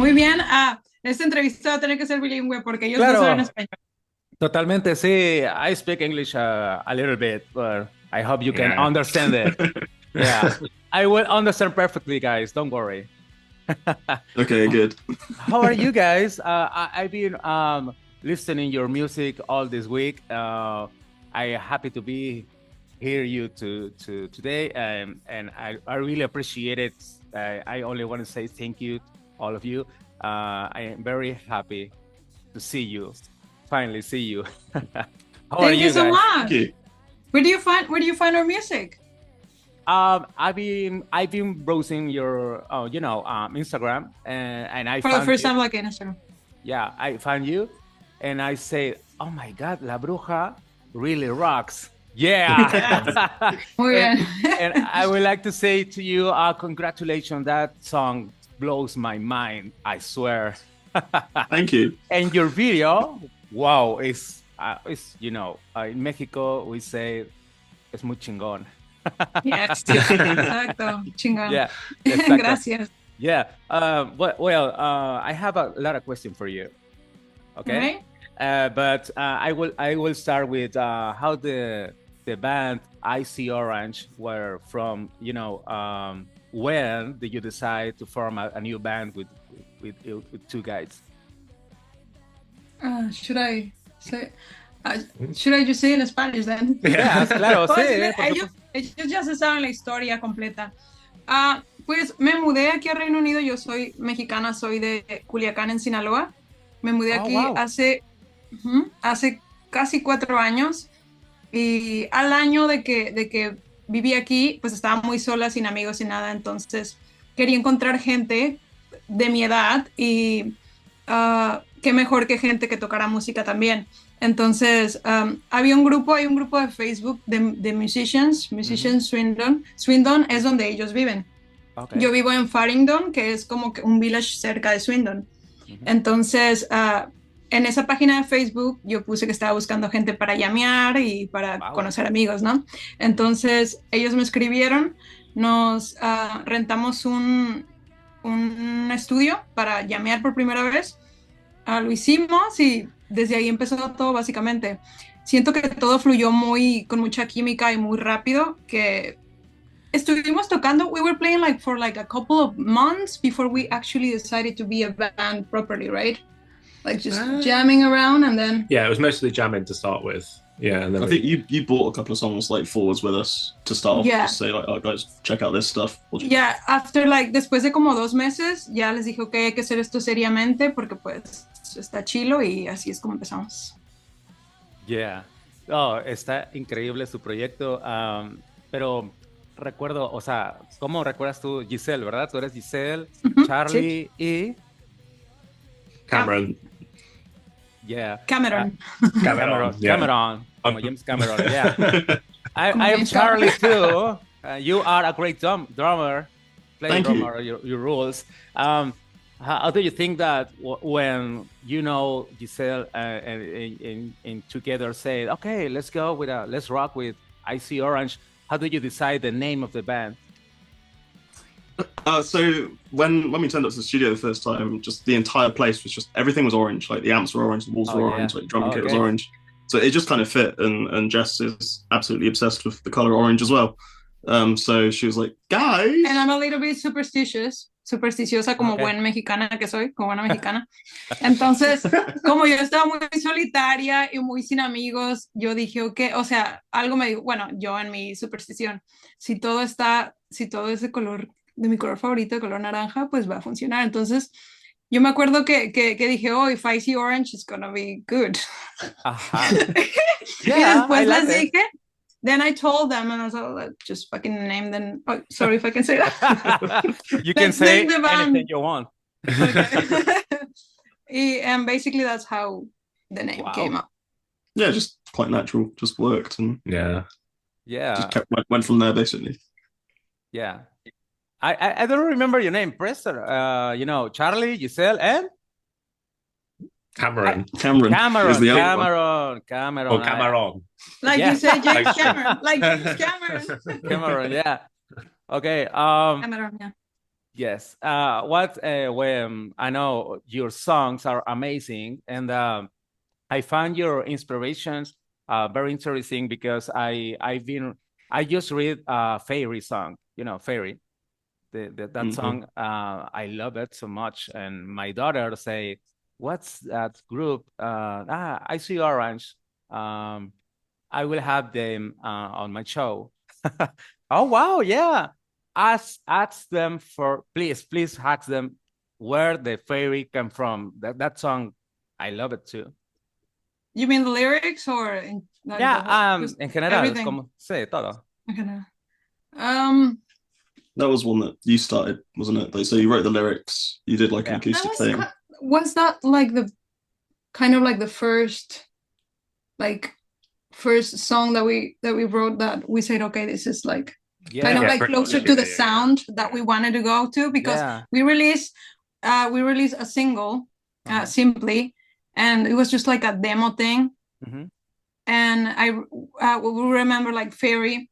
Muy bien. Esta entrevista va a tener que ser bilingüe porque ellos dos hablan Claro, español. totalmente. Sí, I speak English a little bit, but I hope you can Yeah. understand it. Yeah, I will understand perfectly, guys. Don't worry. Okay, good. How are you guys? I've been listening your music all this week. I happy to be here you to today, and I really appreciate it. I only want to say thank you, all of you. I am very happy to see you, finally see you. How are Thank you you so guys? Thank much. you. Where do you find our music? I've been browsing your Instagram, and I For the found first you. time, like in Instagram. Yeah, I found you, and I say, "Oh my God, La Bruja really rocks!" Yeah, Yes. Muy and bien. and I would like to say to you, congratulations! That song blows my mind. I swear. Thank you. And your video, wow, is in Mexico we say es muy chingón. Yes. Exacto. Chingón. Yeah, exactly. Gracias. Yeah. I have a lot of questions for you. All Okay. right. But I will start with how the band Icy Orange were from. When did you decide to form a new band with two guys? Should I say? Uh, should I just say in Spanish then? Yeah, claro, sí, Pues por supuesto. ellos ya se saben la historia completa. Pues me mudé aquí a Reino Unido. Yo soy mexicana, soy de Culiacán, en Sinaloa. Me mudé Oh, aquí wow. hace casi 4 años. Y al año de que viví aquí, pues estaba muy sola, sin amigos, sin nada. Entonces quería encontrar gente de mi edad y qué mejor que gente que tocara música también. Entonces, hay un grupo de Facebook de Mhm. Musicians Swindon. Swindon es donde ellos viven. Okay. Yo vivo en Farringdon, que es como que un village cerca de Swindon. Mhm. Entonces, en esa página de Facebook yo puse que estaba buscando gente para llamear y para Wow. conocer amigos, ¿no? Entonces, ellos me escribieron, nos rentamos un estudio para llamear por primera vez. Lo hicimos y desde ahí empezó todo básicamente. Siento que todo fluyó con mucha química y muy rápido, que estuvimos tocando, we were playing like for like a couple of months before we actually decided to be a band properly, right? Like just Uh, jamming around and then yeah, it was mostly jamming to start with. Yeah, and then I think you bought a couple of songs like forwards with us to start off. yeah. Just say like, oh guys, check out this stuff. Yeah, after like, después de como 2 meses, ya les dije, ok, hay que hacer esto seriamente porque pues está chilo y así es como empezamos. Yeah. Oh, está increíble su proyecto. Pero recuerdo, o sea, ¿cómo recuerdas tú Giselle, verdad? Tú eres Giselle, Sí. Charlie y... Cameron. Yeah. Cameron. Cameron. Yeah. Cameron. Como James Cameron, yeah. Como I am James Charlie Cameron. too. You are a great drummer. Play Thank you. drummer, your rules. How do you think that when Giselle and together say, okay, let's go let's rock with Icy Orange? How do you decide the name of the band? So when we turned up to the studio the first time, just the entire place was just everything was orange. Like the amps were orange, the walls Oh were yeah. orange, like the drum Oh, kit was okay. orange. So it just kind of fit, and Jess is absolutely obsessed with the color orange as well. So she was like, guys. And I'm a little bit supersticiosa como Okay. buena mexicana que soy, como buena mexicana. Entonces, como yo estaba muy solitaria y muy sin amigos, yo dije, ok, o sea, algo me dijo, bueno, yo en mi superstición, si todo es de color, de mi color favorito, de color naranja, pues va a funcionar. Entonces, yo me acuerdo que dije, oh, if I see orange, it's gonna be good. Ajá. Y Yeah, I después like les it. dije, then I told them, and I was like, just fucking name them. Oh, sorry if I can say that. You can Let's say name the anything band. you want. Okay. And basically, that's how the name came Wow. up. Yeah, just quite natural, just worked, and Yeah. Yeah. just went from there basically. Yeah. I don't remember your name, Preston. Charlie, Giselle, and Cameron. Cameron is Cameron. the other one. Cameron. Or Cameron. Like Yeah. you say, James Like- Cameron. Like James Cameron. Cameron. Yeah. Okay. Cameron, yeah. Yes. When I know your songs are amazing, and I find your inspirations very interesting because I just read Fairy song, Fairy. That Hmm. song, I love it so much. And my daughter say, "What's that group?" I see Orange. Um, I will have them on my show. Oh wow, yeah. Ask them for please ask them where the fairy come from. That song, I love it too. You mean the lyrics or like the Yeah, whole, just en general, everything? como sí, todo. Okay. Um, That was one that you started, wasn't it? Like, so you wrote the lyrics, you did like an Yeah. that acoustic was thing. was that like the kind of like the like first song that we wrote that we said, okay, this is like kind of Yeah. Yeah, like pretty much. closer Yeah, to the yeah, yeah. sound that we wanted to go to, because Yeah. we released a single, Uh-huh. Simply, and it was just like a demo thing. Mhm. And we remember like Fairy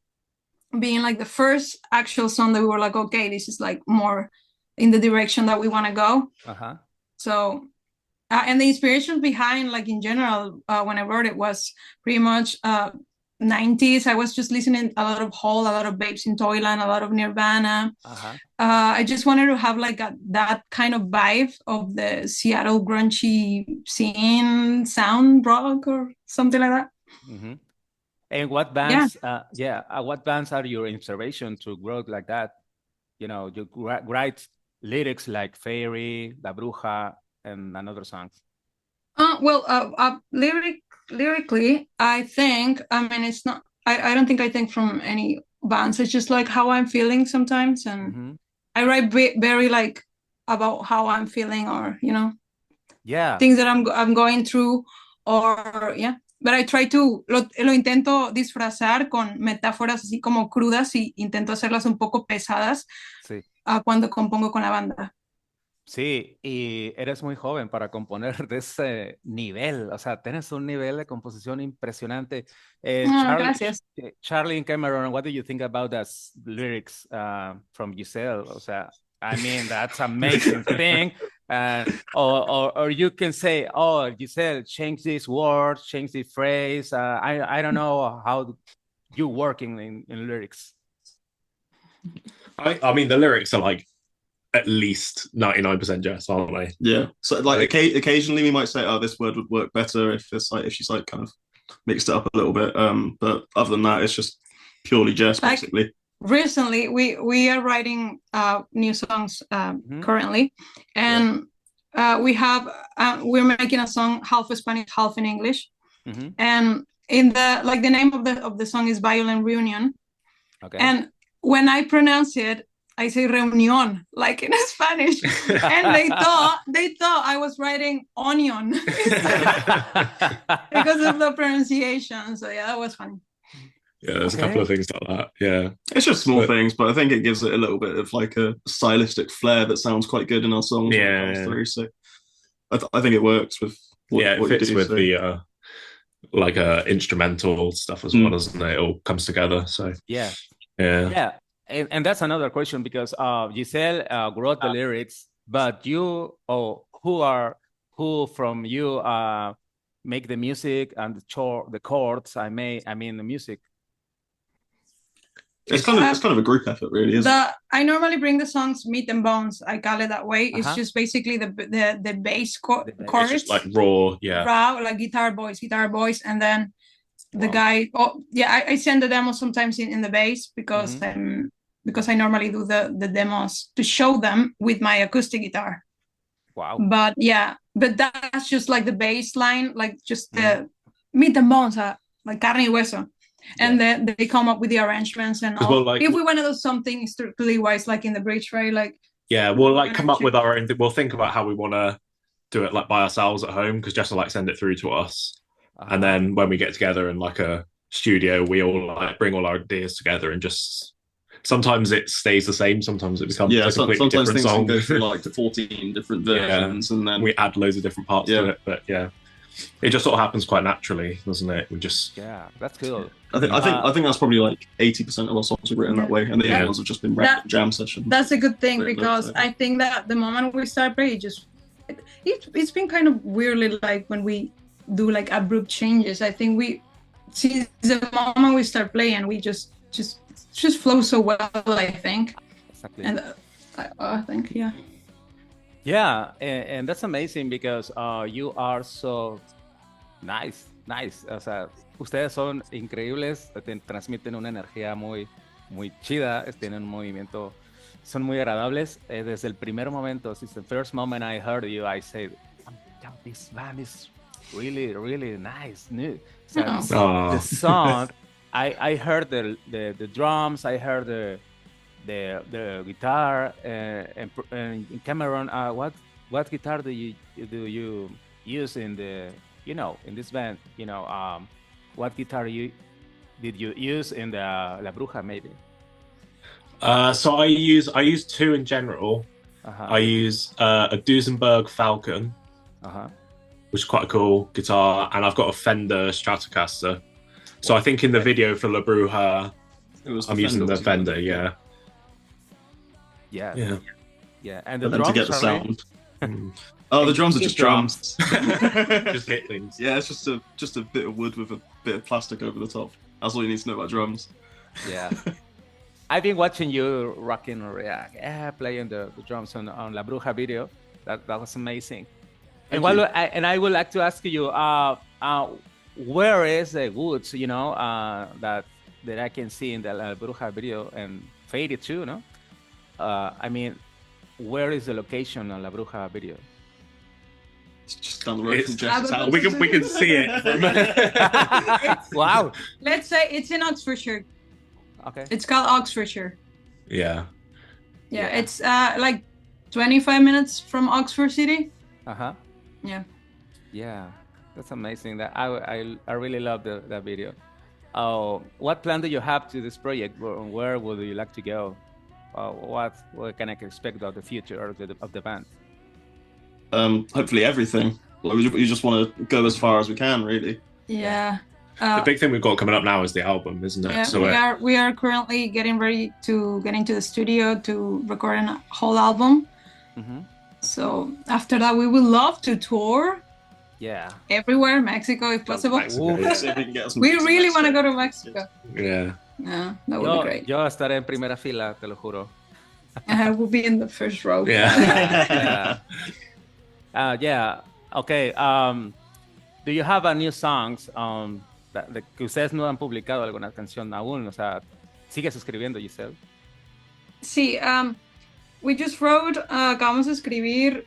being like the first actual song that we were like, okay, this is like more in the direction that we want to go. Uh-huh. So and the inspiration behind, like in general, when I wrote it, was pretty much 90s. I was just listening a lot of Hole, a lot of Babes in Toyland, a lot of Nirvana. Uh-huh. I just wanted to have like that kind of vibe of the Seattle grungy scene, sound rock or something like that. Mhm. And what Yeah. bands what bands are your inspiration to grow like that? You write lyrics like Fairy, La Bruja, and another songs. Well, lyrically, I think, I mean, it's not, I don't think I think from any bands. It's just like how I'm feeling sometimes. And Mm-hmm. I write very like about how I'm feeling, or, Yeah. things that I'm going through, or, yeah. But I try lo intento disfrazar con metáforas así como crudas, y intento hacerlas un poco pesadas Sí. cuando compongo con la banda. Sí, y eres muy joven para componer de ese nivel, o sea, tienes un nivel de composición impresionante. Gracias. Charlie and Cameron, what do you think about that lyrics from Giselle? O sea, I mean, that's amazing thing. Or you can say, oh, Giselle, change this word, change this phrase. I don't know how you working in lyrics. I mean, the lyrics are like at least 99% Jess, aren't they? Yeah. So like occasionally we might say, oh, this word would work better if she's like kind of mixed it up a little bit. But other than that, it's just purely Jess basically. Recently, we are writing new songs currently, and we're making a song half Spanish, half in English, and in the name of the song is Violent Reunion. Okay. And when I pronounce it, I say reunión, like in Spanish, and they thought I was writing onion because of the pronunciation. So yeah, that was funny. Yeah, there's a couple of things like that. Yeah, it's just small things, but I think it gives it a little bit of like a stylistic flair that sounds quite good in our songs when it comes through. So I think it works with what it fits with the like instrumental stuff as well, doesn't it? It all comes together. So yeah. And that's another question, because Giselle wrote the lyrics, but who from you make the music and the chords? I mean the music. It's kind of a group effort, really, isn't it? I normally bring the songs meat and bones. I call it that way. It's just basically the bass chords. It's just like raw, like guitar voice, and then the guy. Oh yeah, I send the demos sometimes in the bass because I normally do the demos to show them with my acoustic guitar. Wow. But that's just like the bass line, like just the meat and bones, like carne y hueso. And then they come up with the arrangements and all. Well, like, if we want to do something strictly wise, like in the bridge, right? Like, yeah, we'll like come up with our own. We'll think about how we want to do it, like by ourselves at home, because Jess will like send it through to us, and then when we get together in like a studio, we all like bring all our ideas together, and just sometimes it stays the same, sometimes it becomes a completely different song. Go through like 14 different versions, and then we add loads of different parts to it. But yeah. It just sort of happens quite naturally, doesn't it? We just that's cool. I think that's probably like 80% of our songs are written that way, and the other ones have just been random jam sessions. That's a good thing, because I think that the moment we start playing, it's been kind of weirdly like when we do like abrupt changes. I think we see the moment we start playing, we just flow so well. I think, Exactly. and I think and that's amazing because you are so nice. O sea, ustedes son increíbles, transmiten una energía muy chida, tienen un movimiento, son muy agradables. Desde el primer momento, since the first moment I heard you, I said, "Damn, this band is really, really nice." So the song, I heard the drums, I heard the guitar, and Cameron, what guitar do you use in the in this band? What guitar did you use in the La Bruja, maybe? So I use two in general. I use a Duesenberg Falcon, which is quite a cool guitar, and I've got a Fender Stratocaster. So I think in the video for La Bruja, I'm using the Fender, Yeah. And the drums, to get the sound. Oh, the drums are just drums. Just hit things. Yeah, it's just a bit of wood with a bit of plastic over the top. That's all you need to know about drums. Yeah. I've been watching you rocking playing the drums on La Bruja video. That was amazing. And I would like to ask you, where is the woods, that I can see in the La Bruja video and Faded too, no? I mean, where is the location on La Bruja video? It's just down the road from Jeff's house. We can see it. Wow. Let's say it's in Oxfordshire. Okay. It's called Oxfordshire. Yeah. It's like 25 minutes from Oxford City. Yeah, that's amazing. That I really love that video. What plan do you have to this project? Where would you like to go? What can I expect of the future of the band? Hopefully everything. We just want to go as far as we can, really. Yeah. The big thing we've got coming up now is the album, isn't it? Yeah, so we are currently getting ready to get into the studio to record a whole album. So after that, we would love to tour. Yeah. Everywhere, Mexico if possible. We really want to go to Mexico. Yeah. Yeah, that would be great. Yo estaré en primera fila, te lo juro. I will be in the first row. Yeah. Okay. Do you have a new songs que ustedes no han publicado alguna canción aún? O sea, ¿sigues escribiendo, Giselle? Sí, we just wrote, acabo de escribir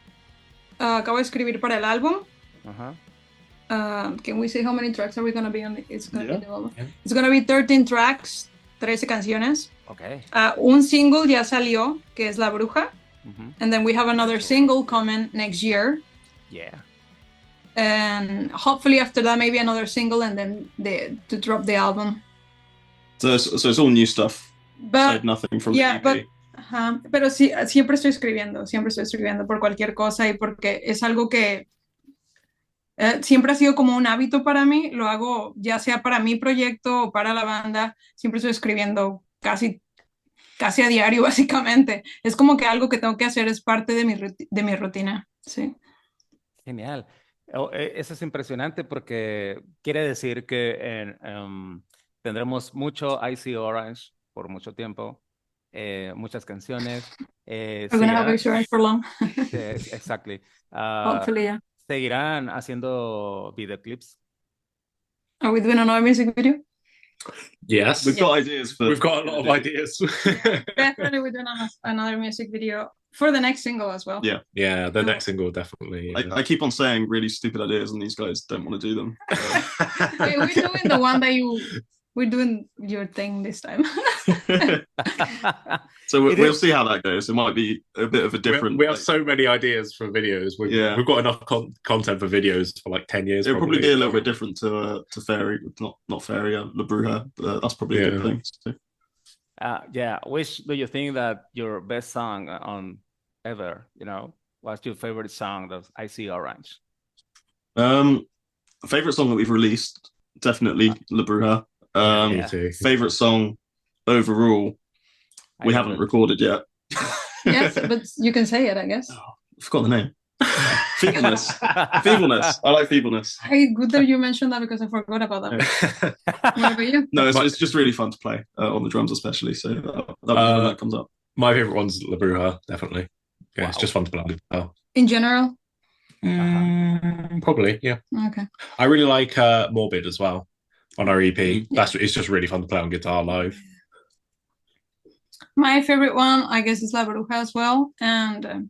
para el álbum. Can we say how many tracks are we going to be on? It's going to be the album. Yeah. It's going to be 13 tracks, 13 canciones. Okay. Un single ya salió, que es La Bruja. And then we have another single coming next year. Yeah. And hopefully after that, maybe another single, and then to drop the album. So it's all new stuff. But nothing from the EP. Pero sí, siempre estoy escribiendo por cualquier cosa, y porque es algo que siempre ha sido como un hábito para mí. Lo hago ya sea para mi proyecto o para la banda. Siempre estoy escribiendo casi a diario, básicamente. Es como que algo que tengo que hacer, es parte de mi rutina. Sí. Genial. Eso es impresionante porque quiere decir que tendremos mucho Icy Orange por mucho tiempo, muchas canciones. We're gonna have Icy Orange for long. Exactly. Hopefully, yeah. ¿Seguirán haciendo videoclips? Are we doing another music video? Yes. We've got ideas. We've got a lot of ideas. Definitely we're doing another music video for the next single as well. Yeah, the next single, definitely. Yeah. I keep on saying really stupid ideas, and these guys don't want to do them. Wait, we're doing the one that we're doing your thing this time. So we'll see how that goes. It might be a bit of a different. We have so many ideas for videos. We've got enough content for videos for like 10 years. It'll probably be a little bit different to Fairy, not Fairy, La Bruja. But that's probably a good thing. So. Which do you think that your best song on ever? What's your favorite song of Icy Orange? Favorite song that we've released, definitely La Bruja. Me too. Favorite song overall, we haven't recorded yet. Yes, but you can say it, I guess. I forgot the name. Feebleness. Feebleness. I like Feebleness. Good that you mentioned that because I forgot about that. What about you? No, it's just really fun to play on the drums, especially. So that comes up. My favorite one's La Bruja, definitely. Yeah, It's just fun to play on guitar. In general? Probably, yeah. Okay. I really like Morbid as well on our EP. It's just really fun to play on guitar live. My favorite one, I guess, is La Bruja as well, and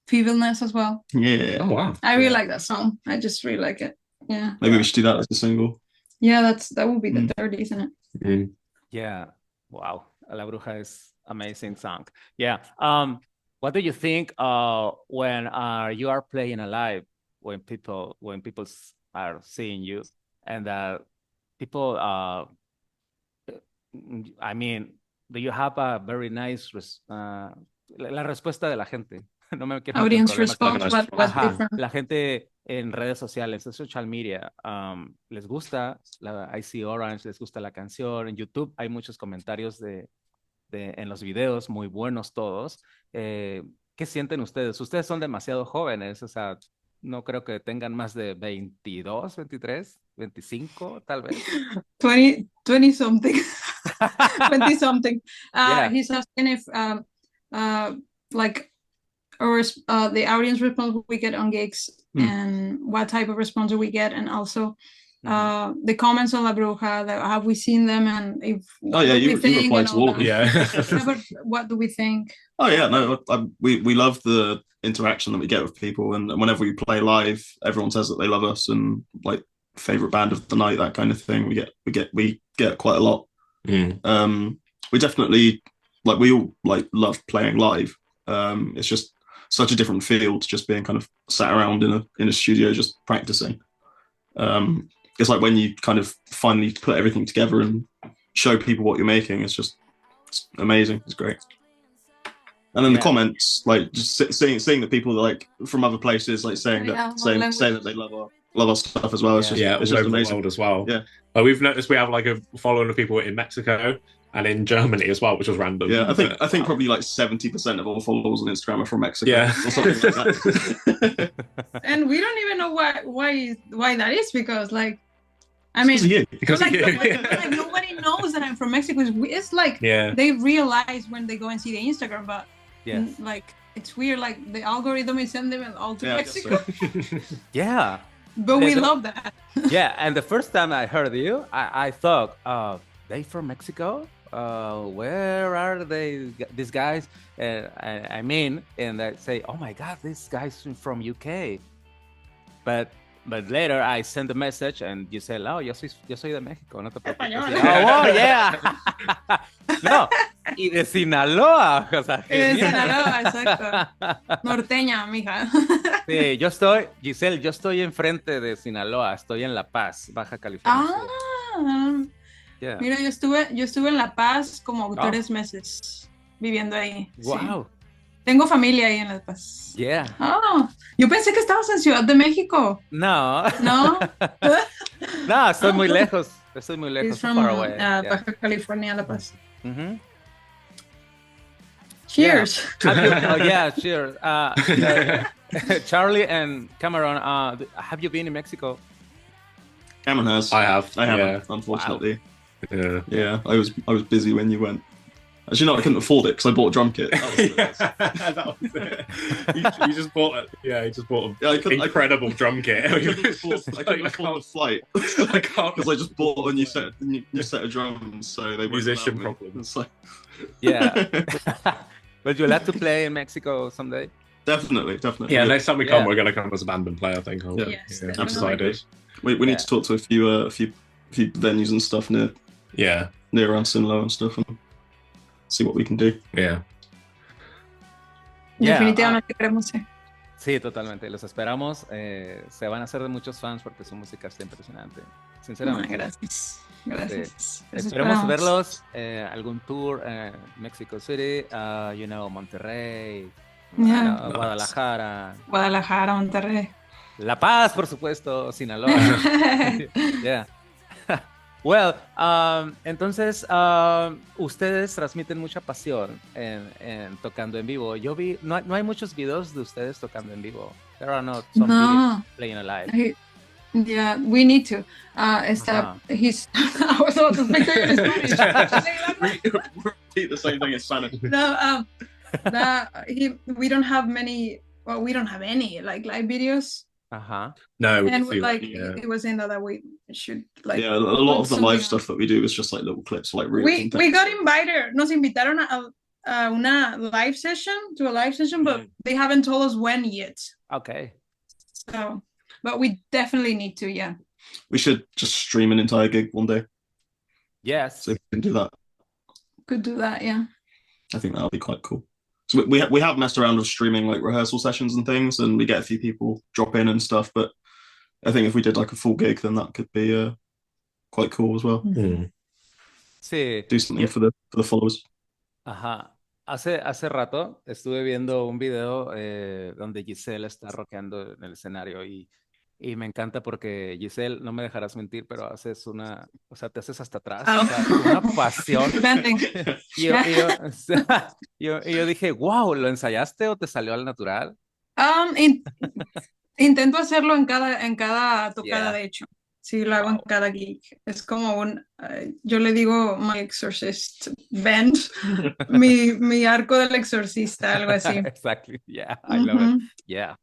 Feebleness as well. Yeah. Oh wow. I really like that song. I just really like it. Yeah. Maybe we should do that as a single. Yeah, that would be the third, isn't it? Mm. Yeah. Wow. La Bruja is amazing song. Yeah. What do you think when you are playing alive, when people are seeing you, and people I mean, do you have a very nice la respuesta de la gente? No me quiero meter en Audience problemas response, con- what's Ajá, different? la gente en redes sociales, en social media, les gusta I See Orange, les gusta la canción. En YouTube hay muchos comentarios en los videos, muy buenos todos. ¿Qué sienten ustedes? Ustedes son demasiado jóvenes, o sea, no creo que tengan más de 22, 23, 25, tal vez. 20 something. 20 something. Yeah. He's asking if like the audience response we get on gigs and what type of response we get, and also the comments on La Bruja, have we seen them, and if you replied to all of them. Yeah. But what do we think? Oh yeah, no, we love the interaction that we get with people, and whenever we play live, everyone says that they love us and like favorite band of the night, that kind of thing. We get quite a lot. We definitely we all love playing live. It's just such a different feel to just being kind of sat around in a studio just practicing. It's like when you kind of finally put everything together and show people what you're making. It's amazing. It's great. And then the comments, just seeing the people from other places saying that they love our stuff as well. It's just all over amazing. the world as well. Yeah. We've noticed we have a following of people in Mexico and in Germany as well, which was random. Yeah, I think probably 70% of all followers on Instagram are from Mexico. Yeah. Or something like that. And we don't even know why that is, because Because of you. Nobody knows that I'm from Mexico. It's they realize when they go and see the Instagram, but it's weird. The algorithm is sending them all to Mexico. Yeah. But we love that. Yeah, and the first time I heard you, I thought, they from Mexico? Where are they? These guys? And I say, oh my God, this guy's from UK. But later I sent a message and you said, yo soy de México, no te preocupes. Oh, yeah. No, y de Sinaloa. O sea, de Sinaloa, exacto. Norteña, mija. Sí, Giselle, yo estoy enfrente de Sinaloa, estoy en La Paz, Baja California. Yeah. Mira, yo estuve en La Paz como 3 meses viviendo ahí. Wow. Sí. Tengo familia ahí en La Paz. Yeah. Yo pensé que estabas en Ciudad de México. No. No. No, estoy muy lejos. Estoy muy lejos. From far away. Baja California, La Paz. Mm-hmm. Cheers. Yeah. Cheers. Charlie and Cameron, have you been in Mexico? Cameron has. I have. Unfortunately. Wow. Yeah. I was busy when you went. Actually, no, I couldn't afford it because I bought a drum kit. That was it. You just bought it. Yeah, he just bought an incredible drum kit. I couldn't afford the flight because I just bought a new set of drums. So they musician problems. Yeah. But you'll have to play in Mexico someday. Definitely. Yeah, next time we come, we're going to come as a band and play. I think. Yes, I'm excited. We need to talk to a few venues and stuff near around Sinaloa and stuff, and see what we can do. Yeah. Definitivamente queremos ir. Sí, totalmente. Los esperamos. Se van a hacer de muchos fans porque su música está impresionante. Sinceramente. Gracias. Esperemos verlos. Algún tour Mexico City, Monterrey, Guadalajara. Monterrey. La Paz, por supuesto, Sinaloa. Yeah. Well, entonces, ustedes transmiten mucha pasión en tocando en vivo. Yo vi, no hay muchos videos de ustedes tocando en vivo. There are not some videos playing alive. Yeah, we need to. He's. I was about to speak to you in Spanish. Repeat the same thing in Spanish. No, we don't have many. Well, we don't have any like live videos. No, and it was in that we should like. Yeah, a lot of the live stuff that we do is just like little clips, like we got invited. Nos invitaron a una live session but they haven't told us when yet. Okay. So, but we definitely need to. Yeah. We should just stream an entire gig one day. Yes. So we can do that. Could do that. Yeah. I think that'll be quite cool. So we have messed around with streaming like rehearsal sessions and things, and we get a few people drop in and stuff. But I think if we did like a full gig, then that could be quite cool as well. Sí. Do something for the followers. Ajá. Hace rato estuve viendo un video donde Giselle está rockeando en el escenario y me encanta porque Giselle, no me dejarás mentir, pero haces te haces hasta atrás, o sea, una pasión. y yo dije, wow, ¿lo ensayaste o te salió al natural? Intento hacerlo en cada tocada, de hecho. Sí, lo hago en cada gig. Es como yo le digo my exorcist bend, mi arco del exorcista, algo así. Exactly, yeah, I love it. Yeah,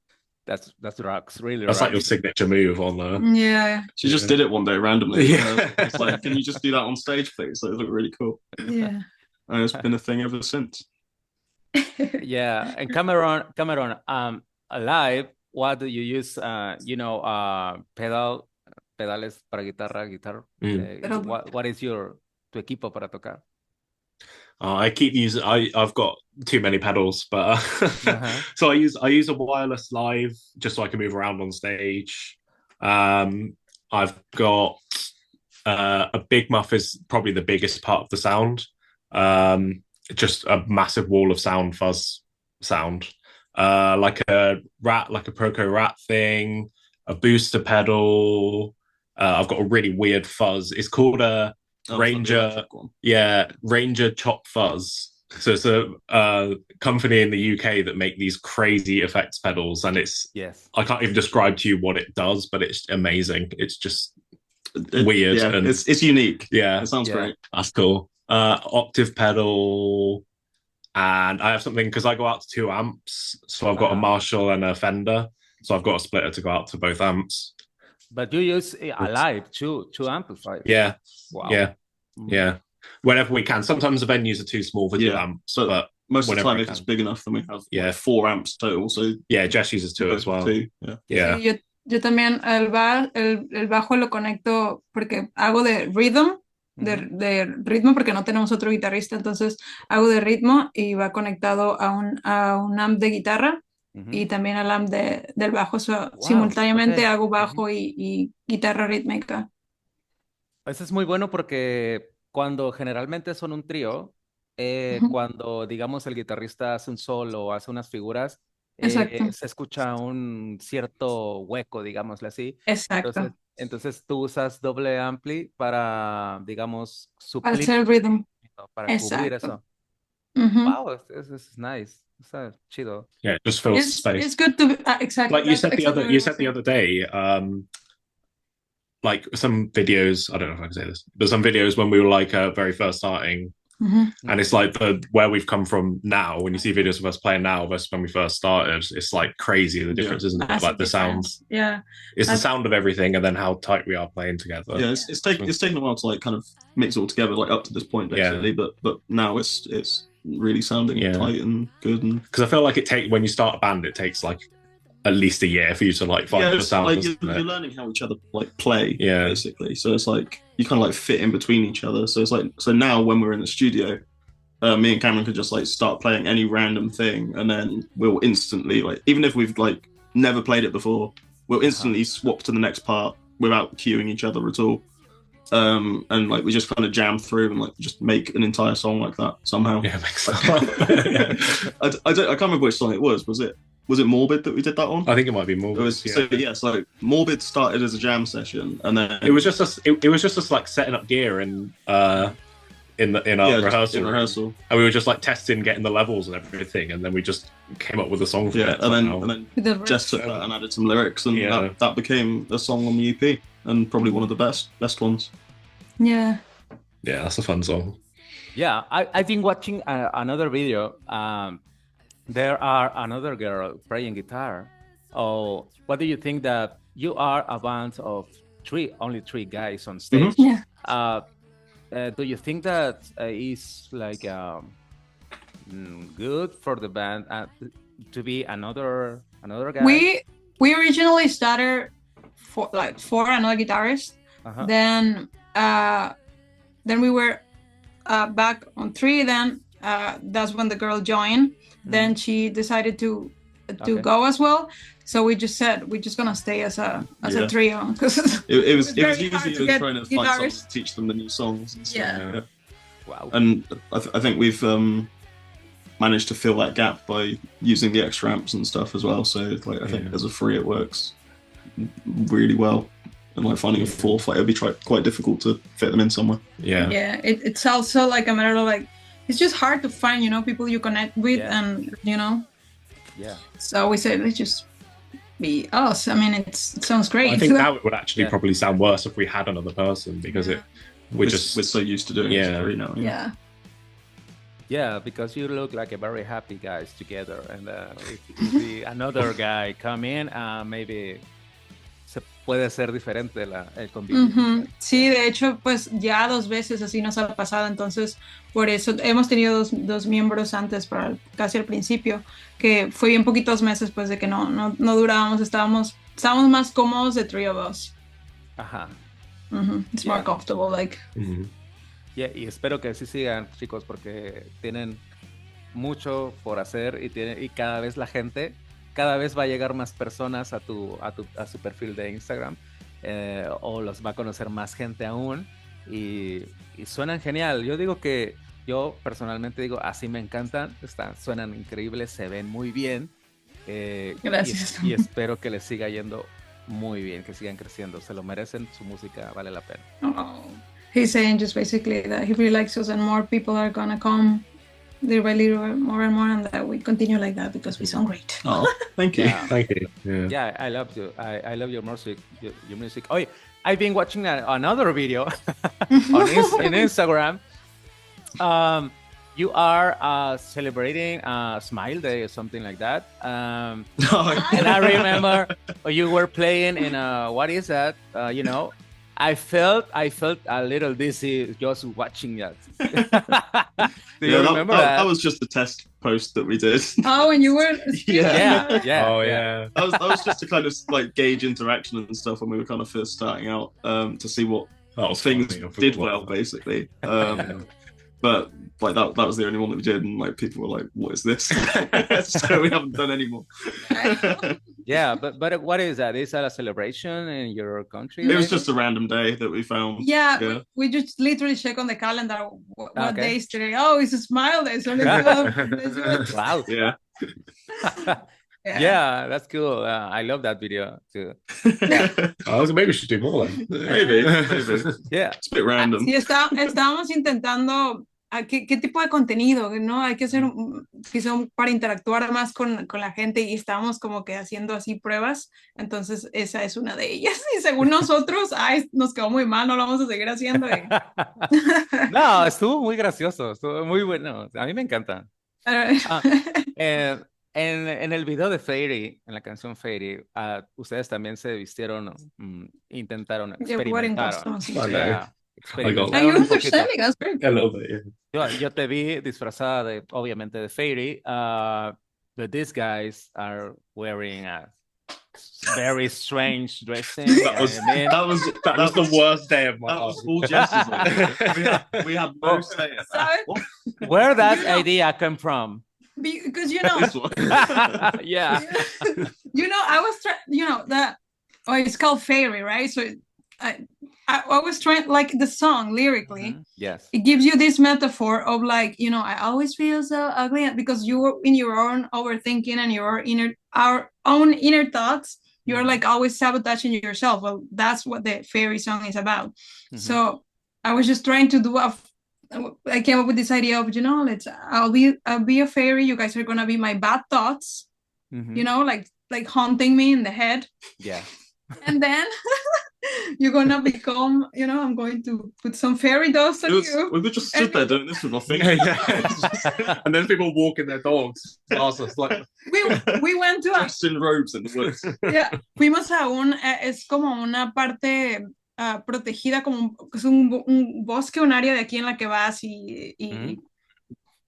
that's rocks, really. That's like your signature move on there. Yeah. She just did it one day randomly. It's like, can you just do that on stage, please? So it looked really cool. Yeah. And it's been a thing ever since. Yeah, and Cameron, live, what do you use? Pedales para guitar. What is tu equipo para tocar? I keep using. I've got too many pedals, but so I use a wireless live just so I can move around on stage. I've got a big muff is probably the biggest part of the sound. Just a massive wall of fuzz sound. Like a Proco rat thing, a booster pedal. I've got a really weird fuzz. It's called a Ranger. Ranger Chop Fuzz. So it's a company in the UK that make these crazy effects pedals, and I can't even describe to you what it does, but it's amazing. It's just weird. Yeah, and it's unique. Yeah, it sounds great. That's cool. Octave pedal, and I have something because I go out to 2 amps, so I've got a Marshall and a Fender, so I've got a splitter to go out to both amps. But you use live two amplifiers. Yeah. Wow. Yeah. Whenever we can. Sometimes the venues are too small for 2 amps. But most of the time, if it's big enough, then we have 4 amps total. So Jess uses 2 as well. Yeah. Sí, yo también el bajo lo conecto porque hago de rhythm, de ritmo, porque no tenemos otro guitarrista, entonces hago de ritmo y va conectado a un amp de guitarra. Y también al amp del bajo. Simultáneamente hago bajo y guitarra rítmica. Eso es muy bueno porque cuando generalmente son un trío, cuando digamos el guitarrista hace un solo o hace unas figuras, se escucha un cierto hueco, digámosle así. Exacto. Entonces tú usas doble ampli para, digamos, suplir. Para hacer rhythm. Para cubrir eso. Wow, this is nice. It's chido. Yeah, it just fills space. It's good to exactly. Like you said the other day, like some videos. I don't know if I can say this, but some videos when we were like very first starting, and it's like where we've come from now. When you see videos of us playing now versus when we first started, it's like crazy the difference, isn't it? Like the sound. Yeah, it's the sound of everything, and then how tight we are playing together. Yeah, it's taken a while to like kind of mix it all together, like up to this point, basically. Yeah. But now it's really sounding tight and good. And because I feel like when you start a band, it takes like at least a year for you to like find the sound. Like you're learning how each other like play, basically. So it's like you kind of like fit in between each other. So it's like now when we're in the studio, me and Cameron could just like start playing any random thing, and then we'll instantly like, even if we've like never played it before, we'll instantly swap to the next part without cueing each other at all. And like we just kind of jam through and like just make an entire song like that somehow. Yeah, makes sense. I can't remember which song it was. Was was it Morbid that we did that on? I think it might be more. It was, so Morbid started as a jam session, and then it was just us. It was just us like setting up gear and in our rehearsal, and we were just like testing, getting the levels and everything, and then we just came up with a song for it. And then Jess took that and added some lyrics, and that became a song on the EP, and probably one of the best ones. Yeah, that's a fun song. Yeah, I've been watching another video. There are another girl playing guitar. Oh, what do you think that you are a band of only three guys on stage? Yeah. Do you think that is like good for the band to be another guy? We originally started for another guitarist. Then we were back on three. Then that's when the girl joined. Then she decided to go as well. So we just said we're just gonna stay as a trio because it was easy trying to find someone to teach them the new songs. And stuff. Wow. And I think we've managed to fill that gap by using the extra amps and stuff as well. So I think as a three it works really well. And like finding a fourth, it would be quite difficult to fit them in somewhere. Yeah. It's also like a matter of like. It's just hard to find, people you connect with, and Yeah. So we said let's just be us. I mean, it sounds great. I think now it would actually probably sound worse if we had another person because we're so used to doing it now. Yeah, because you look like a very happy guys together, and if another guy come in, maybe se puede ser diferente el convivio. Sí, de hecho, pues ya 2 veces así nos ha pasado, entonces por eso hemos tenido dos miembros antes, casi al principio, que fue bien poquitos meses pues de que no durábamos, estábamos más cómodos de three of us. It's more comfortable, like. Y espero que así sigan, chicos, porque tienen mucho por hacer y cada vez cada vez va a llegar más personas a su perfil de Instagram, o los va a conocer más gente aún, y suenan genial. Yo personalmente digo, así me encantan, suenan increíbles, se ven muy bien. Gracias. Y espero que les siga yendo muy bien, que sigan creciendo, se lo merecen, su música vale la pena. He's saying just basically that he really likes us and more people are gonna come little by little, more and more, and that we continue like that because we sound great. Oh, thank you. Thank you. Yeah, I love you. I love your music. Your music. Oh, I've been watching another video on Instagram. You are celebrating Smile Day or something like that. And I remember you were playing in what is that? I felt a little dizzy just watching that. Do you remember that? That was just a test post that we did. Oh, and you were yeah. Oh yeah. That was just to kind of like gauge interaction and stuff when we were kind of first starting out, to see what things did well, basically. But like that was the only one that we did, and like people were like, "What is this?" So we haven't done any more. Yeah, but what is that? Is that a celebration in your country? It was just a random day that we found. Yeah. We just literally check on the calendar what day is today. Oh, it's a Smile Day, so let's do it. Wow. Yeah. Yeah, that's cool. I love that video too. Maybe we should do more then. Maybe. Yeah. It's a bit random. Sí, estábamos intentando qué tipo de contenido, ¿no? Hay que hacer quizá para interactuar más con la gente, y estábamos como que haciendo así pruebas, entonces esa es una de ellas, y según nosotros, nos quedó muy mal, no lo vamos a seguir haciendo. No, estuvo muy gracioso, estuvo muy bueno, a mí me encanta. En el video de Fairy, en la canción Fairy, ustedes también se vistieron, intentaron experimentar. Are you understanding? That's great. A little bit, yeah. Yo te vi disfrazada obviamente de Fairy, but these guys are wearing very strange dressing. That was the worst day of my life. That was all Jess's. We had no say. Where that idea come from? Because yeah. I was trying. It's called Fairy, right? So I was trying, like the song lyrically. Yes. It gives you this metaphor of like, I always feel so ugly, because you were in your own overthinking and your inner our own inner thoughts, you're like always sabotaging yourself. Well, that's what the fairy song is about. Mm-hmm. So I was just trying to do I came up with this idea of, I'll be a fairy. You guys are gonna be my bad thoughts, like haunting me in the head. Yeah. And then you're gonna become, I'm going to put some fairy dust on you. We would just stood there doing this with our fingers. And then people walking their dogs. Like... we went to dressed in robes in the woods. Yeah, fuimos a es como una parte protegida, como es un bosque, un área de aquí en la que vas y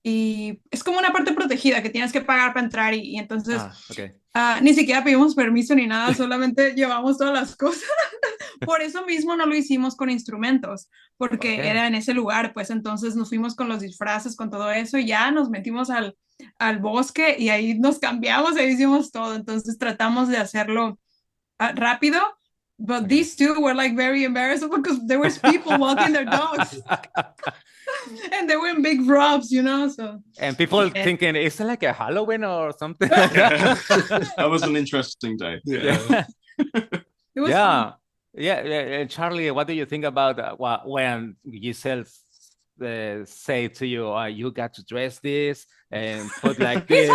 es como una parte protegida que tienes que pagar para entrar y entonces ni siquiera pedimos permiso ni nada, solamente llevamos todas las cosas. Por eso mismo no lo hicimos con instrumentos, porque era en ese lugar, pues entonces nos fuimos con los disfraces, con todo eso, y ya nos metimos al bosque y ahí nos cambiamos, ahí hicimos todo, entonces tratamos de hacerlo rápido, but these two were like very embarrassed because there was people walking their dogs. And they were in big robes, so. And people thinking, is it like a Halloween or something? That was an interesting day. Yeah. It was fun. Yeah. Charlie, what do you think about when Giselle say to you, you got to dress this and put like this?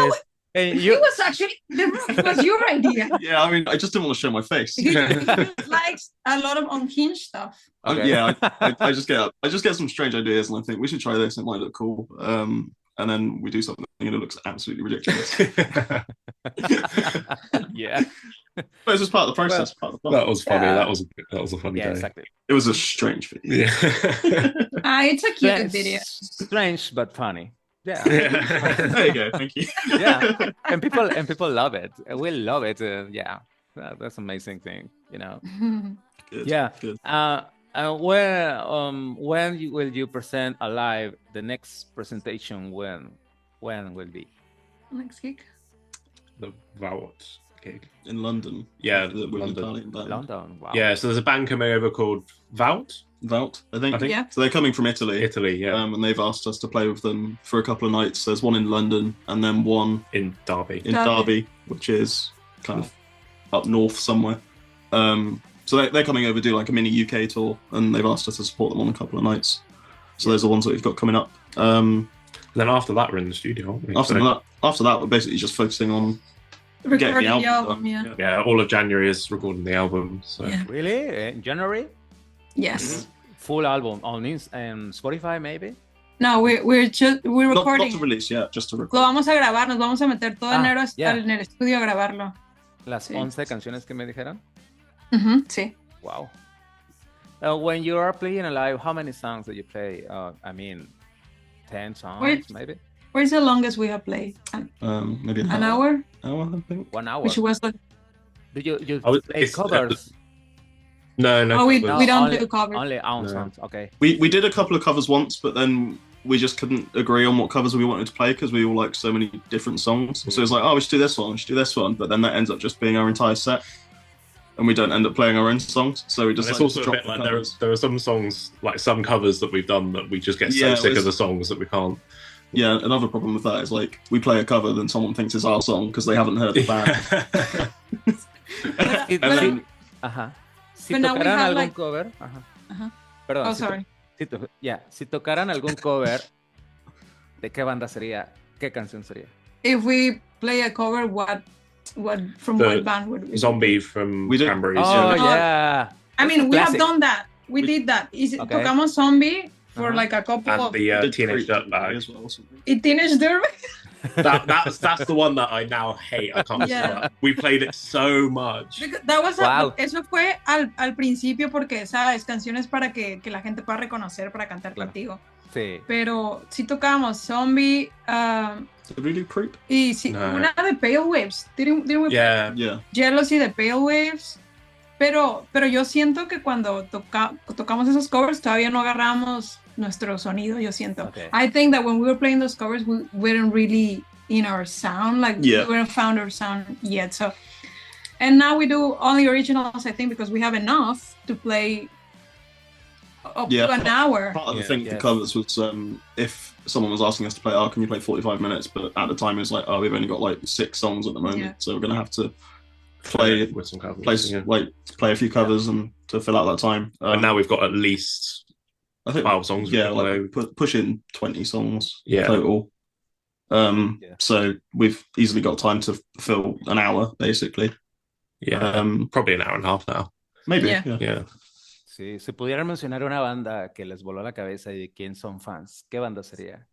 It was actually, it was your idea. Yeah, I mean, I just didn't want to show my face. He likes a lot of unhinged stuff. Okay. Yeah, I just get some strange ideas and I think we should try this, it might look cool. And then we do something and it looks absolutely ridiculous. Yeah. But it's just part of the process. That was funny. That was a funny day. Exactly. It was a strange video. Yeah. It's a cute video. Strange but funny. Yeah. There you go. Thank you. Yeah, and people love it. We love it. Yeah, that's an amazing thing. Good, yeah. Good. When will you present alive? The next presentation when will be? Next gig. The Vault gig in London. Yeah, London. Wow. Yeah, so there's a band coming over called Vault, I think. Yeah. So they're coming from Italy. Yeah. And they've asked us to play with them for a couple of nights. There's one in London and then one in Derby. Derby, which is kind of up north somewhere. So they're coming over to do like a mini UK tour, and they've asked us to support them on a couple of nights. So those are the ones that we've got coming up. Then after that, we're in the studio, aren't we? After that, we're basically just focusing on recording the album. Yeah, all of January is recording the album. So. Yeah. Really? In January? Yes. Full album on Spotify, maybe? No, we're recording. Not to release yet, just to record. Lo vamos a grabar, nos vamos a meter todo enero en el estudio a grabarlo. Las 11 canciones que me dijeron? Sí. Wow. When you are playing live, how many songs do you play? 10 songs, maybe? Where's the longest we have played? Maybe an hour? I think. 1 hour. Which was like... Do you play covers? No. We don't do covers. Only own songs, okay. We did a couple of covers once, but then we just couldn't agree on what covers we wanted to play because we all like so many different songs. So it's like, we should do this one, but then that ends up just being our entire set. And we don't end up playing our own songs, so we just. It's also a bit like there are some songs, like some covers that we've done that we just get so sick of the songs that we can't. Yeah, another problem with that is like we play a cover, then someone thinks it's our song because they haven't heard the band. Si tocaran algún like... cover, perdón. Oh, sorry. Si tocaran algún cover, ¿de qué banda sería? ¿Qué canción sería? If we play a cover, what band would we? Zombie from Cranberries. Oh, yeah. I mean, we have done that. We did that. Tocamos Zombie for like a couple and of... the Teenage Dirtbag as well. Teenage Dirtbag? That's the one that I now hate. I can't stop. We played it so much. That was eso fue al principio porque, ¿sabes? Canciones para que la gente pueda reconocer para cantar contigo. Sí. Pero sí tocábamos Zombie. Really Creep? Y sí, una de Pale Waves. Didn't we yeah. Jealousy de Pale Waves. Pero yo siento que cuando tocamos esos covers todavía no agarramos nuestro sonido, yo siento. Okay. I think that when we were playing those covers, we weren't really in our sound, like we weren't found our sound yet. So, and now we do only originals, I think, because we have enough to play up to an hour. Part of the Yeah. thing with the covers was if someone was asking us to play, oh, can you play 45 minutes? But at the time, it's like, oh, we've only got like 6 songs at the moment, so we're gonna have to play with some covers, play a few covers and to fill out that time. And now we've got at least I think 12 songs. Yeah, like pushing 20 songs Yeah. total. So we've easily got time to fill an hour, basically. Yeah, probably an hour and a half now. Maybe. Yeah. Sí, si pudieran mencionar una banda que les voló la cabeza y de quién son fans, ¿qué banda sería?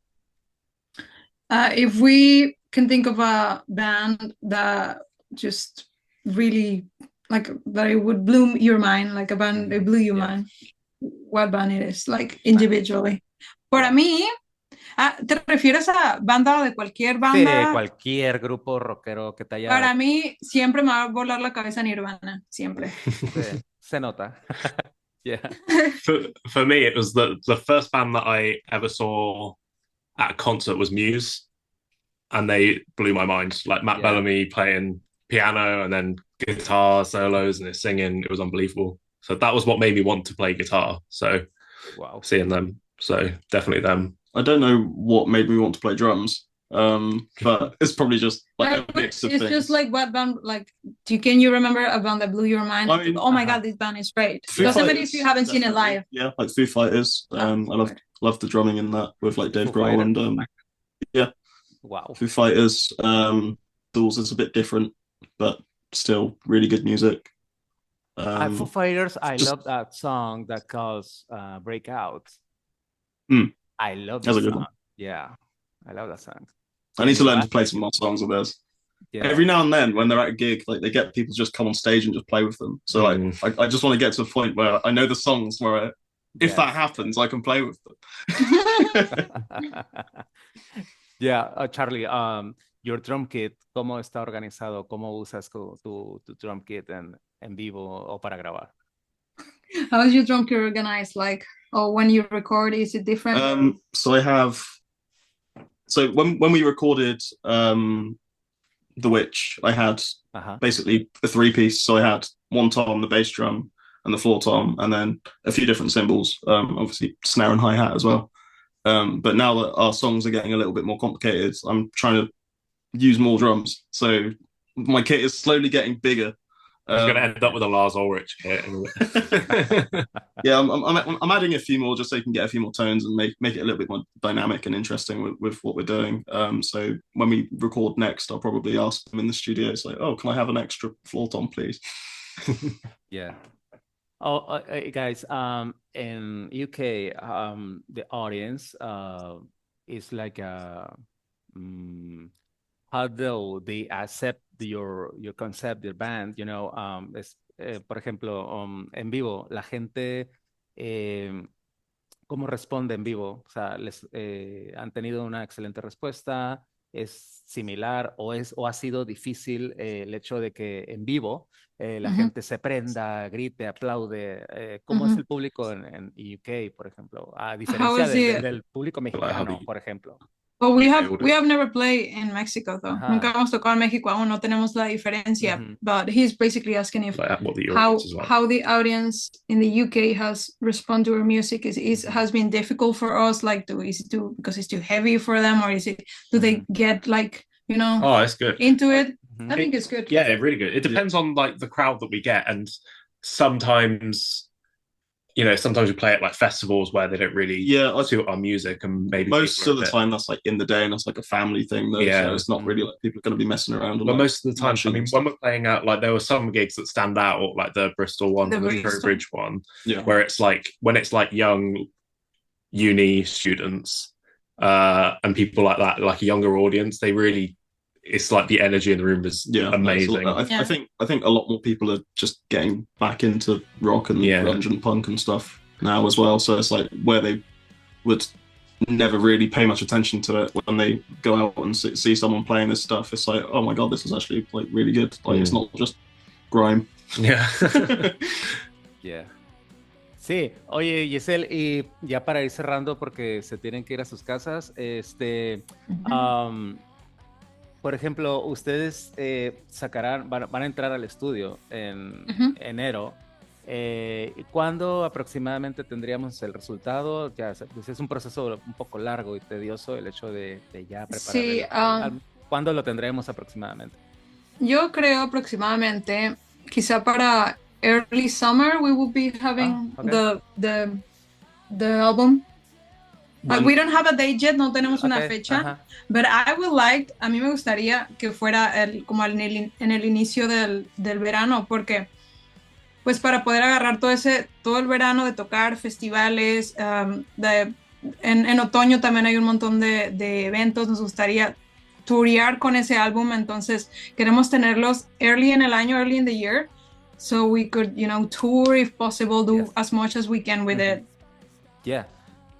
If we can think of a band that just really, like, that it would blow your mind, like a band that blew your mind, what band it is, like, individually. Para mí, ¿te refieres a banda de cualquier banda? Sí, cualquier grupo rockero que te haya... Para mí, siempre me va a volar la cabeza Nirvana, siempre. Sí, se nota. Yeah. For me, it was the first band that I ever saw at a concert was Muse, and they blew my mind. Like Matt Bellamy playing piano and then guitar solos and his singing, it was unbelievable. So that was what made me want to play guitar. So seeing them, so definitely them. I don't know what made me want to play drums, but it's probably just like a mix of things. It's just like what band, like, can you remember a band that blew your mind? I mean, oh my God, this band is great. Doesn't matter if you haven't seen it live. Yeah, like Foo Fighters. I love the drumming in that with like Dave Grohl and Foo Fighters. Tools is a bit different, but still really good music. Foo Fighters, I love that song that calls Breakout. I love that song. Yeah, I love that song. I need to learn to play some more songs of theirs. Yeah. Every now and then, when they're at a gig, like they get people to just come on stage and just play with them. So I just want to get to a point where I know the songs where if that happens, I can play with them. Yeah, Charlie, your drum kit, ¿cómo está organizado? ¿Cómo usas tu drum kit en vivo o para grabar? How is your drum kit organized? Like, when you record, is it different? So when we recorded The Witch, I had basically a 3-piece. So I had one tom, the bass drum, and the floor tom, and then a few different cymbals, obviously snare and hi-hat as well. But now that our songs are getting a little bit more complicated, I'm trying to use more drums. So my kit is slowly getting bigger. You're going to end up with a Lars Ulrich kit. Yeah, I'm adding a few more just so you can get a few more tones and make it a little bit more dynamic and interesting with what we're doing. So when we record next, I'll probably ask them in the studio, it's like, oh, can I have an extra floor tom, please? Yeah. Oh, guys, in UK, the audience is like how do they accept your concept, your band, you know, por ejemplo, en vivo, la gente, ¿cómo responde en vivo? O sea, ¿han tenido una excelente respuesta? ¿Es similar o ha sido difícil el hecho de que en vivo la gente se prenda, grite, aplaude? ¿Cómo es el público en UK, por ejemplo? A diferencia del público mexicano, por ejemplo. Well, we have never played in Mexico though. Nunca hemos tocado en México, aún no tenemos la diferencia. But he's basically asking if how the audience in the UK has responded to our music has been difficult for us. Like, because it's too heavy for them, or do they get like, you know? Oh, it's good. Into it. I think it's good. Yeah, really good. It depends on like the crowd that we get, and sometimes. You know, sometimes we play at like festivals where they don't really suit our music, and maybe most of the time that's like in the day and it's like a family thing though. So it's not really like people are going to be messing around. But most of the time, I mean, when we're playing out, like there were some gigs that stand out, like the Bristol one, the Trowbridge one, where it's like when it's like young uni students and people like that, like a younger audience, they really. It's like the energy in the room is amazing. I think a lot more people are just getting back into rock and grunge and punk and stuff now as well. So it's like where they would never really pay much attention to it when they go out and see someone playing this stuff. It's like, oh my God, this is actually like really good. Like it's not just grime. Yeah. Yeah. Sí, oye Giselle, y ya para ir cerrando porque se tienen que ir a sus casas, por ejemplo, ustedes van a entrar al estudio en enero. ¿Cuándo aproximadamente tendríamos el resultado? Ya, pues es un proceso un poco largo y tedioso el hecho de ya preparar Sí, ¿cuándo lo tendremos aproximadamente? yo creo aproximadamente, quizá para early summer, we will be having Okay. the album. When- We don't have a date yet, no tenemos una Okay, fecha, ajá. but a mí me gustaría que fuera como en el inicio del verano, porque pues para poder agarrar todo el verano de tocar festivales, en otoño también hay un montón de eventos, nos gustaría tourear con ese álbum, entonces queremos tenerlos early en el año, early in the year, so we could, tour if possible, do Yes. as much as we can with it. Yeah.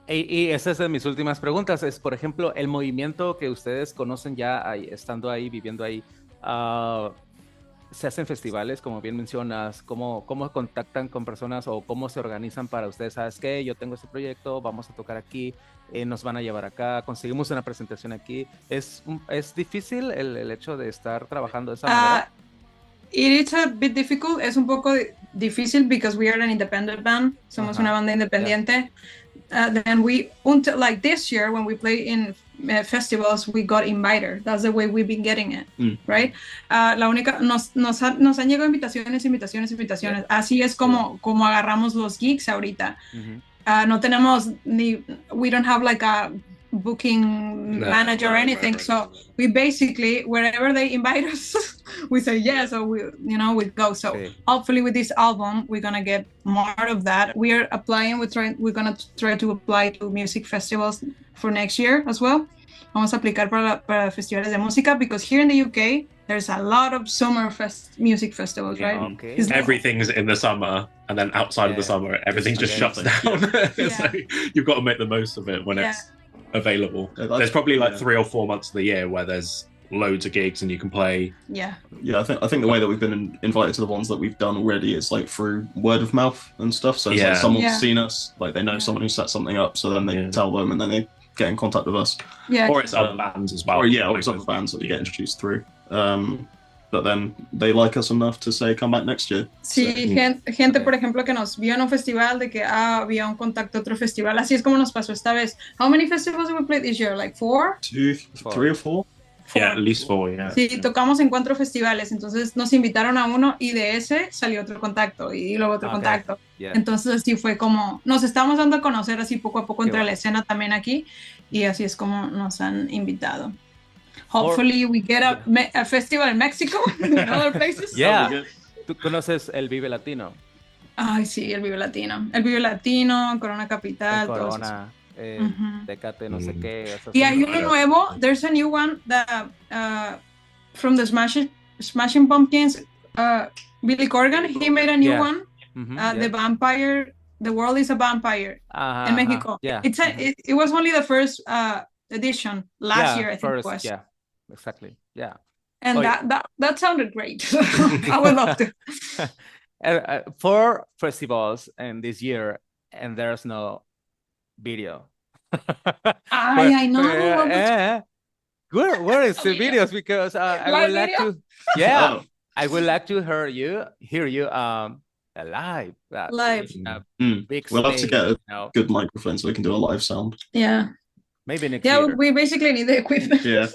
Y esa es de mis últimas preguntas. Es, por ejemplo, el movimiento que ustedes conocen ya estando ahí, viviendo ahí. ¿Se hacen festivales, como bien mencionas? ¿Cómo contactan con personas o cómo se organizan para ustedes? ¿Sabes qué? Yo tengo este proyecto, vamos a tocar aquí, nos van a llevar acá, conseguimos una presentación aquí. ¿Es difícil el hecho de estar trabajando de esa manera? It is a bit difficult, es un poco difícil because we are an independent band, somos una banda independiente. Then like this year when we play in festivals, we got invited. That's the way we've been getting it, right? Nos han llegado invitaciones. Yeah. Así es como agarramos los gigs ahorita. No tenemos we don't have like a booking manager or anything. So we basically, wherever they invite us, we say yes, or we go. So hopefully with this album, we're gonna get more of that. We are applying. We're gonna try to apply to music festivals for next year as well. Vamos a aplicar para festivales de música because here in the UK there's a lot of summer music festivals, right? Okay. Everything's in the summer, and then outside of the summer, everything just shuts down. So you've got to make the most of it when it's available. There's probably like 3 or 4 months of the year where there's loads of gigs and you can play. Yeah, I think the way that we've been invited to the ones that we've done already is like through word of mouth and stuff. So it's like someone's seen us, like they know someone who set something up, so then they tell them and then they get in contact with us. Yeah. Or it's other bands as well. Or it's other bands that we get introduced through. But then they like us enough to say come back next year. Sí, so, gente por ejemplo que nos vio en un festival de que había un contacto a otro festival. Así es como nos pasó esta vez. How many festivals did we play this year? Like 4? 2, 3 or 4? Yeah, at least 4, yeah. Sí, tocamos en 4 festivales, entonces nos invitaron a uno y de ese salió otro contacto y luego otro contacto. Yeah. Entonces así fue como nos estamos dando a conocer así poco a poco entre la escena también aquí y así es como nos han invitado. Hopefully we get a festival in Mexico and other places. Yeah. ¿Tú conoces el Vive Latino? Ay, sí, el Vive Latino. El Vive Latino, Corona Capital, Corona, Tecate, no sé qué. Y hay uno nuevo. There's a new one that from the Smashing Pumpkins, Billy Corgan, he made a new one. The Vampire, The World is a Vampire in Mexico. Yeah. It was only the first edition last year, I think it was. Yeah, exactly. Yeah. And that sounded great. I would love to. 4 festivals in this year, and there's no video. I know. Where is the videos? Because I would like to. Yeah, I would like to hear you. Live. Big we'll have to stage, get a good microphone so we can do a live sound. Yeah. Maybe next year. We basically need the equipment. Yeah.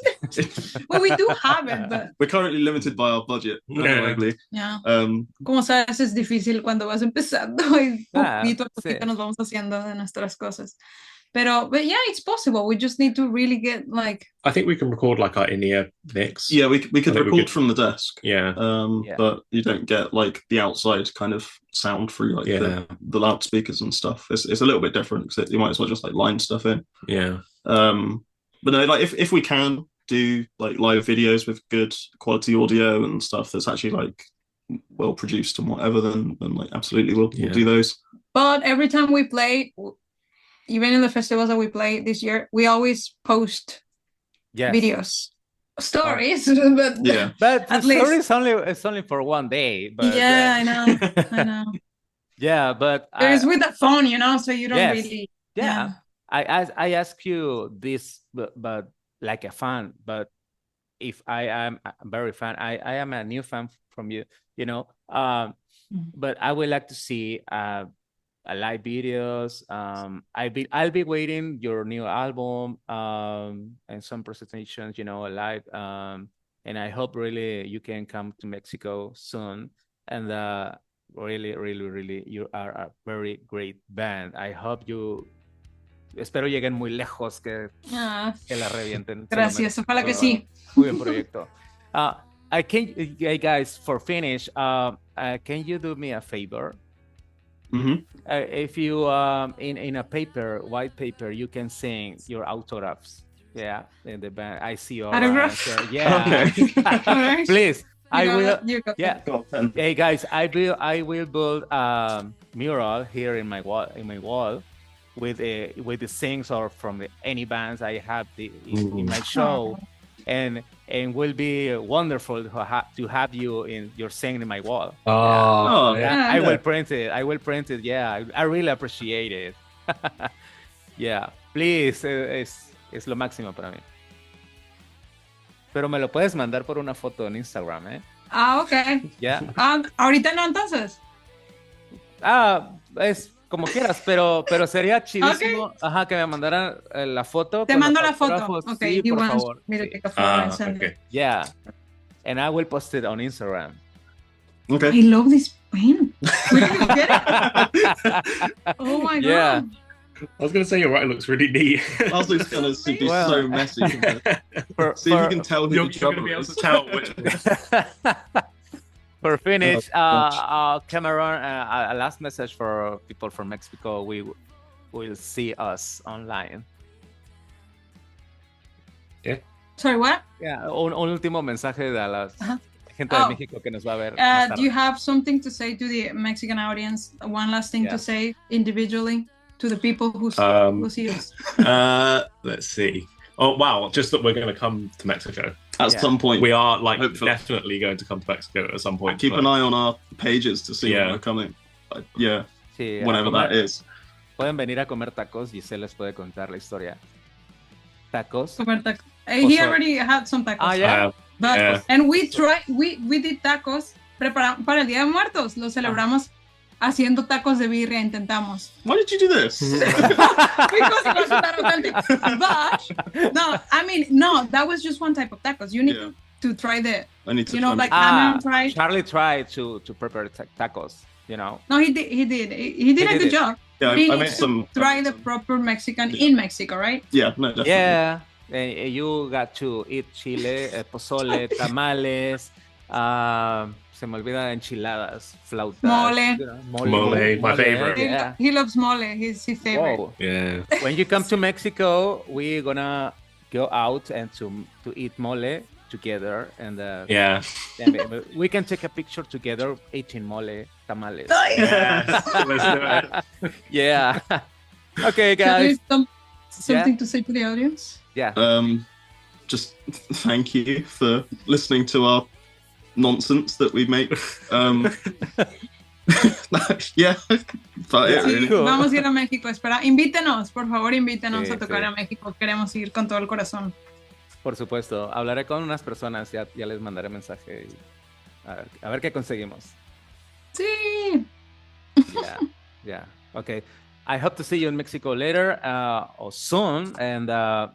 Well, we do have it, but we're currently limited by our budget. Yeah. Como sabes, es difícil cuando vas empezando y poquito a poquito nos vamos haciendo de nuestras cosas. But yeah, it's possible. We just need to really get like. I think we can record like our in-ear mix. Yeah, we could record from the desk. Yeah. But you don't get like the outside kind of sound through like the loudspeakers and stuff. It's a little bit different because you might as well just like line stuff in. Yeah. But no, like if we can do like live videos with good quality audio and stuff that's actually like well produced and whatever, then like absolutely we'll do those. But every time we play. Even in the festivals that we play this year, we always post videos, stories. But the story is only for one day. But I know. Yeah, but it's with the phone, so you don't really. Yeah. I ask you this, but like a fan. But if I am a very fan, I am a new fan from you, you know. But I would like to see live videos. I'll be waiting your new album and some presentations, you know, live. And I hope really you can come to Mexico soon. And really, really, really, you are a very great band. I hope you. Espero lleguen muy lejos, que la revienten. Gracias, ojalá que sí. Muy buen proyecto. Guys, for finish, can you do me a favor? If you in a white paper, you can sing your autographs. Yeah, in the band. I see your autographs. Yeah, Okay. Please. I will. Yeah. Hey guys, I will build a mural here in my wall with the sings or from any bands I have in my show. And will be wonderful to have you in your singing in my wall. Yeah. I will print it. Yeah, I really appreciate it. Yeah, please, es lo máximo para mí. Pero me lo puedes mandar por una foto en Instagram, ¿eh? Ok. Yeah. Ahorita no, entonces. Es como quieras, pero sería chidísimo, okay, que me mandaran la foto. Te mando la foto. Okay, sí, por favor. Okay. Yeah. And I will post it on Instagram. Okay. I love this pen. Where did you get it? Oh my god. Yeah. I was going to say your writing looks really neat. Ours looks going to be so messy. See if you can tell who you're the going to be able to tell which. For finish, Cameron, a last message for people from Mexico. We will see us online. Yeah. Sorry, what? Yeah, un último mensaje de la gente de México que nos va a ver. Do you have something to say to the Mexican audience? One last thing to say individually to the people who see us? Let's see. Oh, wow. Just that we're going to come to Mexico. At some point. We are definitely going to come to Mexico at some point. Keep an eye on our pages to see when we're coming. Sí, whenever that is. Pueden venir a comer tacos. Giselle les puede contar la historia. Tacos. Comer tacos. He already had some tacos. Yeah. And we did tacos para el Día de Muertos. Lo celebramos haciendo tacos de birria. Intentamos. Why did you do this? Because it wasn't that authentic. But no, that was just one type of tacos. You need to try I need to try. Charlie tried to prepare tacos. You know. No, he did. He did a good job. Yeah, I made some. Try the proper Mexican in Mexico, right? Yeah, no, definitely. Yeah, you got to eat chile, pozole, tamales. Se me olvida enchiladas, flautas. Mole. My favorite. Yeah. He loves mole. He's his favorite. Whoa. Yeah. When you come to Mexico, we're gonna go out and to eat mole together, and we can take a picture together eating mole tamales. Yes, let's do it. Yeah. Okay, guys. Something to say to the audience? Yeah. Just thank you for listening to our nonsense that we make. Vamos a ir a México. Espera, invítenos, por favor, invítenos a tocar a México. Queremos ir con todo el corazón. Por supuesto, hablaré con unas personas, ya les mandaré mensaje y a ver qué conseguimos. Sí. Yeah. Okay. I hope to see you in Mexico later or soon. And I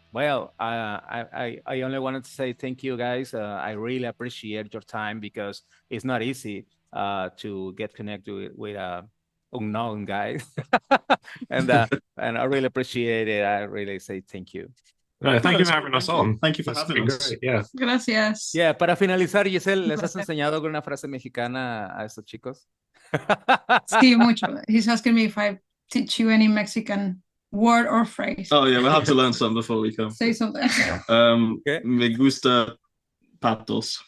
only wanted to say thank you, guys. I really appreciate your time because it's not easy to get connected with unknown guys. and I really appreciate it. I really say thank you. No, thank you for having us on. Thank you for having us. Yeah. Gracias. Yeah, para finalizar, Giselle, ¿les has enseñado alguna frase mexicana a estos chicos? Sí, mucho. He's asking me if I teach you any Mexican word or phrase. Oh yeah, we'll have to learn some before we come. Say something. Me gusta patos.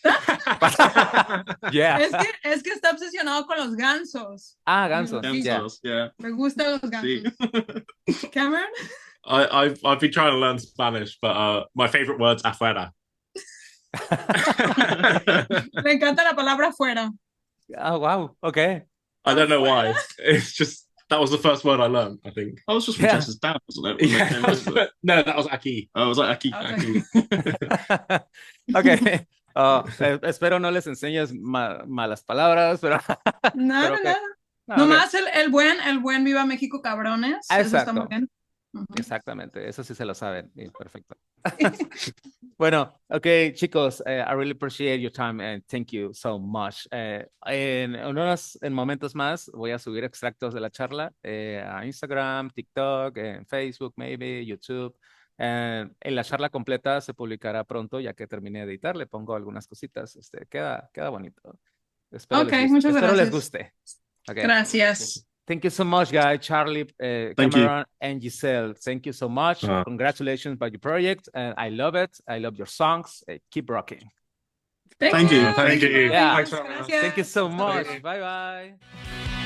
Yeah. Es que está obsesionado con los gansos. Gansos. Gansos, yeah. Me gustan los gansos. Sí. Cameron? I've been trying to learn Spanish, but my favorite word's afuera. Me encanta la palabra afuera. Oh, wow. Okay. I don't know why. It's just, that was the first word I learned, I think. I was just from Jess's dad, wasn't it? Yeah. No, that was aquí. Oh, it was like aquí. Okay. Okay. Espero no les enseñes malas palabras, pero... Nada, pero nada. no, Nomás el buen Viva México, cabrones. Eso está muy exacto, bien. exactamente, eso sí se lo saben. Perfecto. Bueno, okay, chicos, I really appreciate your time and thank you so much. En momentos más voy a subir extractos de la charla a Instagram, TikTok, en Facebook, maybe, YouTube. En la charla completa se publicará pronto, ya que terminé de editar, le pongo algunas cositas. Queda bonito. Ok, muchas Espero les gracias. guste. Okay. Gracias. Thank you so much, guys. Charlie, Thank you. Cameron, and Giselle. Thank you so much. Congratulations by your project. And I love it. I love your songs. Keep rocking. Thank you. Thank you. Yeah. Thanks for having us. Gracias. Thank you so Hasta much. luego. Bye bye.